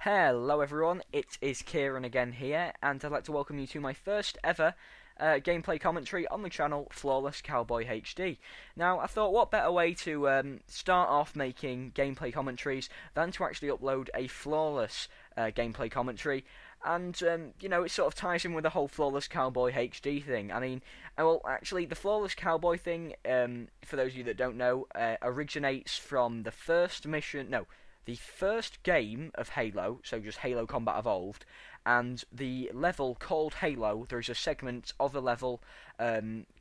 Hello everyone, it is Kieran again here, and I'd like to welcome you to my first ever gameplay commentary on the channel Flawless Cowboy HD. Now, I thought what better way to start off making gameplay commentaries than to actually upload a flawless gameplay commentary, and it sort of ties in with the whole Flawless Cowboy HD thing. I mean, well, actually, the Flawless Cowboy thing, for those of you that don't know, originates from the first mission, no, the first game of Halo, so just Halo Combat Evolved, and the level called Halo, there is a segment of the level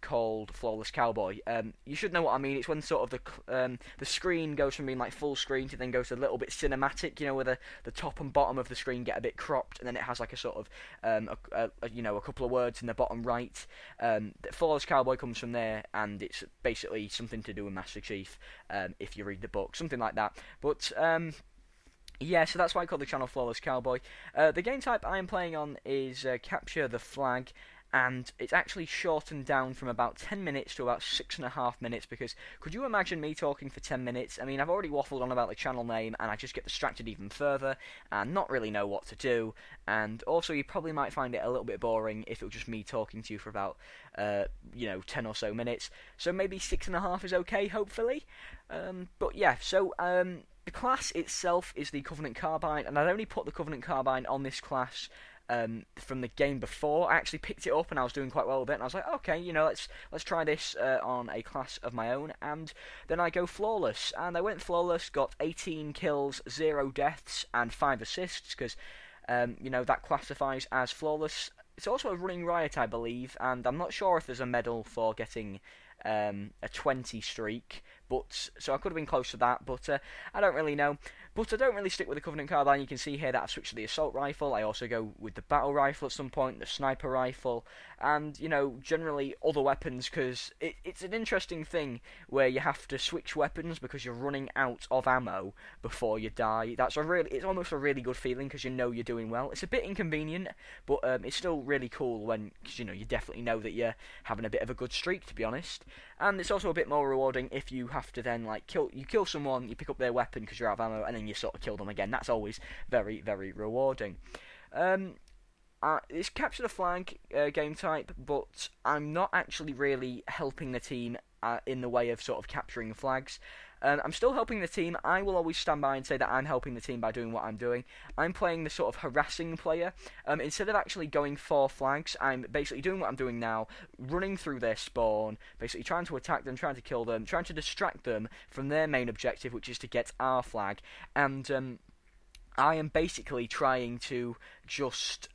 called Flawless Cowboy. You should know what I mean. It's when sort of the screen goes from being like full screen to then goes a little bit cinematic, where the top and bottom of the screen get a bit cropped, and then it has like a sort of a couple of words in the bottom right. Flawless Cowboy comes from there, and it's basically something to do with Master Chief, if you read the book, something like that. But yeah, so that's why I call the channel Flawless Cowboy. The game type I am playing on is Capture the Flag, and it's actually shortened down from about 10 minutes to about 6.5 minutes, because could you imagine me talking for 10 minutes? I mean, I've already waffled on about the channel name, and I just get distracted even further, and not really know what to do, and also you probably might find it a little bit boring if it was just me talking to you for about, 10 or so minutes, so maybe 6.5 is okay, hopefully. But yeah, so, the class itself is the Covenant Carbine, and I'd only put the Covenant Carbine on this class from the game before. I actually picked it up and I was doing quite well with it, and I was like, okay, let's try this on a class of my own, and then I go flawless, and I went flawless, got 18 kills, 0 deaths, and 5 assists, because, that classifies as flawless. It's also a running riot, I believe, and I'm not sure if there's a medal for getting a 20 streak, but so I could have been close to that, but I don't really know. But I don't really stick with the Covenant Carbine. You can see here that I've switched to the assault rifle. I also go with the battle rifle at some point, the sniper rifle, and generally other weapons, because it's an interesting thing where you have to switch weapons because you're running out of ammo before you die. It's almost a really good feeling, because you're doing well. It's a bit inconvenient, but it's still really cool because you definitely know that you're having a bit of a good streak, to be honest. And it's also a bit more rewarding if you have to then kill someone, you pick up their weapon because you're out of ammo, and then you sort of kill them again. That's always very, very rewarding. It's Capture the Flag game type, but I'm not actually really helping the team in the way of sort of capturing flags. I'm still helping the team. I will always stand by and say that I'm helping the team by doing what I'm doing. I'm playing the sort of harassing player. Instead of actually going for flags, I'm basically doing what I'm doing now, running through their spawn, basically trying to attack them, trying to kill them, trying to distract them from their main objective, which is to get our flag. And I am basically trying to just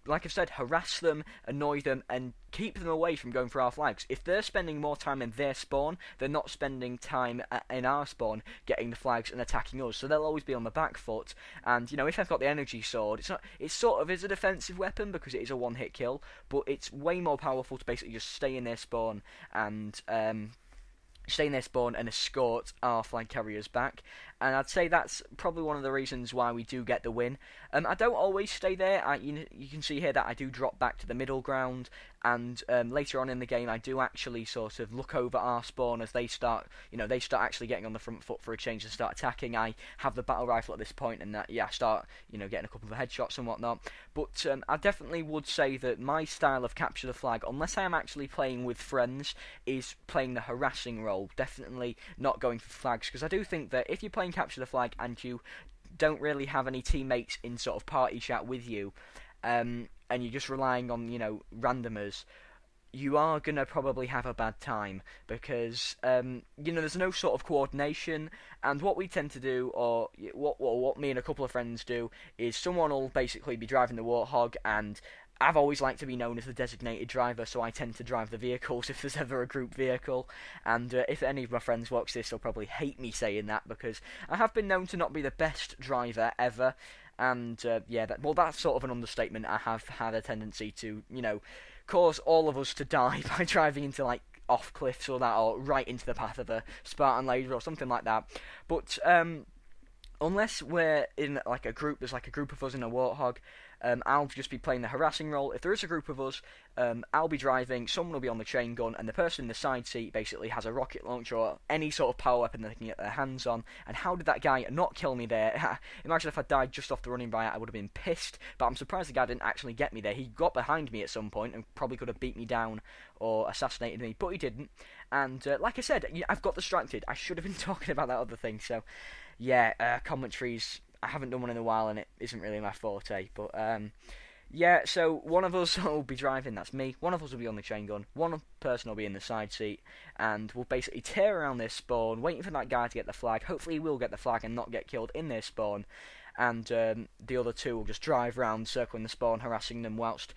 like I've said, harass them, annoy them, and keep them away from going for our flags. If they're spending more time in their spawn, they're not spending time in our spawn getting the flags and attacking us, so they'll always be on the back foot. And if I've got the energy sword, it sort of is a defensive weapon because it is a one-hit kill, but it's way more powerful to basically just stay in their spawn and escort our flag carriers back. And I'd say that's probably one of the reasons why we do get the win. I don't always stay there. You can see here that I do drop back to the middle ground, and later on in the game I do actually sort of look over our spawn as they start actually getting on the front foot for a change and start attacking. I have the battle rifle at this point, and I start getting a couple of headshots and whatnot. But I definitely would say that my style of Capture the Flag, unless I am actually playing with friends, is playing the harassing role. Definitely not going for flags, because I do think that if you're playing Capture the Flag and you don't really have any teammates in sort of party chat with you, and you're just relying on randomers, you are gonna probably have a bad time, because there's no sort of coordination. And what we tend to do, or what me and a couple of friends do, is someone will basically be driving the Warthog, and I've always liked to be known as the designated driver, so I tend to drive the vehicles if there's ever a group vehicle. And if any of my friends watch this, they'll probably hate me saying that, because I have been known to not be the best driver ever. And that's sort of an understatement. I have had a tendency to, cause all of us to die by driving into off cliffs or right into the path of a Spartan laser or something like that. But unless we're in like a group, there's like a group of us in a warthog. I'll just be playing the harassing role. If there is a group of us, I'll be driving. Someone will be on the chain gun, and the person in the side seat basically has a rocket launcher or any sort of power weapon they can get their hands on. And how did that guy not kill me there? Imagine if I died just off the running riot, I would have been pissed. But I'm surprised the guy didn't actually get me there. He got behind me at some point and probably could have beat me down or assassinated me, but he didn't. And like I said, I've got distracted. I should have been talking about that other thing. So yeah, commentaries. I haven't done one in a while, and it isn't really my forte. But yeah, so one of us will be driving. That's me. One of us will be on the chain gun. One person will be in the side seat, and we'll basically tear around this spawn, waiting for that guy to get the flag. Hopefully, he will get the flag and not get killed in their spawn. And the other two will just drive around, circling the spawn, harassing them whilst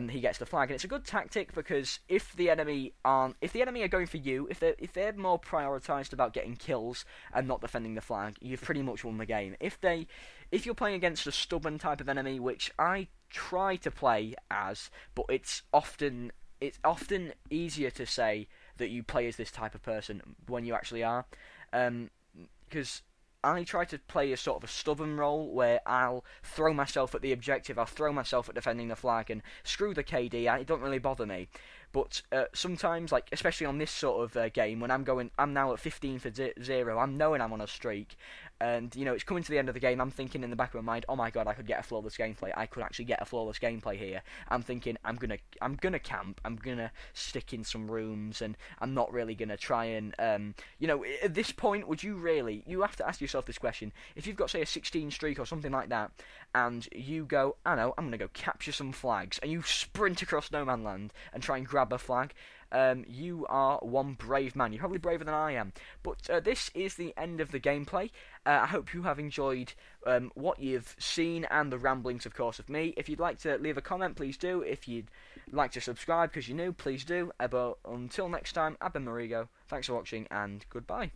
he gets the flag. And it's a good tactic because if the enemy are going for you, if they're more prioritised about getting kills and not defending the flag, you've pretty much won the game. If you're playing against a stubborn type of enemy, which I try to play as, but it's often easier to say that you play as this type of person when you actually are, because I try to play a sort of a stubborn role where I'll throw myself at the objective, I'll throw myself at defending the flag, and screw the KD, it don't really bother me. But sometimes, like especially on this sort of game, when I'm now at 15 for 0, I'm knowing I'm on a streak, and it's coming to the end of the game. I'm thinking in the back of my mind, oh my god, I could get a flawless gameplay. I could actually get a flawless gameplay here. I'm thinking, I'm gonna camp. I'm gonna stick in some rooms, and I'm not really gonna try and at this point, would you really? You have to ask yourself this question: if you've got say a 16 streak or something like that, and you go, I know, I'm gonna go capture some flags, and you sprint across no man land and try and grab a flag, you are one brave man. You're probably braver than I am. But this is the end of the gameplay. I hope you have enjoyed what you've seen and the ramblings, of course, of me. If you'd like to leave a comment, please do. If you'd like to subscribe because you're new, please do. But until next time, I've been Marigo. Thanks for watching and goodbye.